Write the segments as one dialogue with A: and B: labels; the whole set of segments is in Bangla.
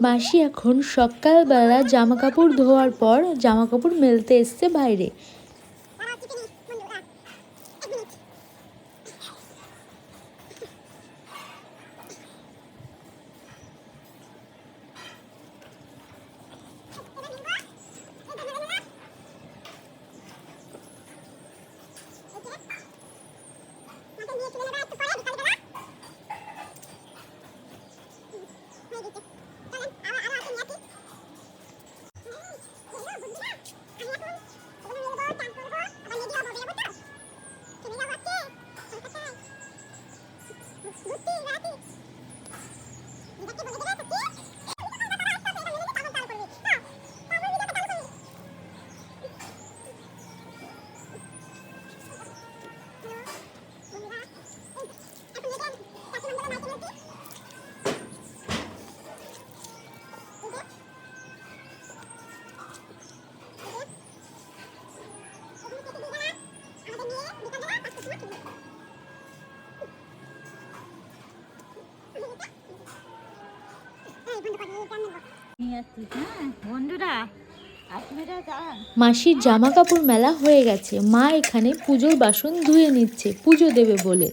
A: মাসি এখন সকালবেলা জামা কাপড় ধোয়ার পর জামা কাপড় মেলতে এসছে বাইরে। মাসির জামা কাপড় মেলা হয়ে গেছে। মা এখানে পুজোর বাসন ধুয়ে নিচ্ছে পুজো দেবে বলে।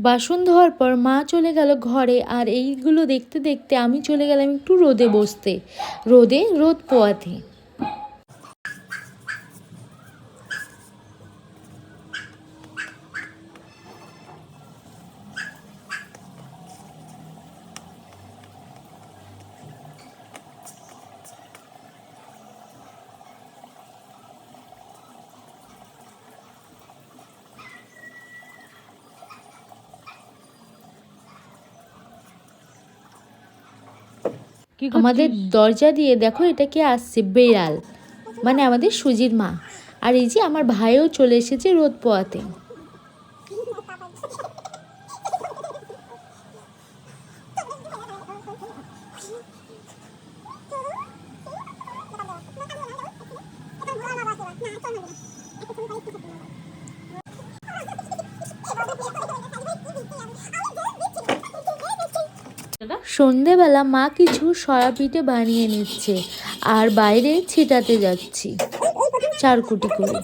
A: বাসন ধোয়ার পর মা চলে গেল ঘরে, আর এইগুলো দেখতে দেখতে আমি চলে গেলাম একটু রোদে বসতে, রোদ পোয়াতে। আমাদের দরজা দিয়ে দেখো এটা কে আসছে, বেড়াল, মানে আমাদের সুজির মা। আর এই যে আমার ভাইও চলে এসেছে রোদ পোয়াতে। সন্ধেবেলা মা কিছু সরা পিঠে বানিয়ে নিচ্ছে আর বাইরে ছিটাতে যাচ্ছি চারকুটি করে।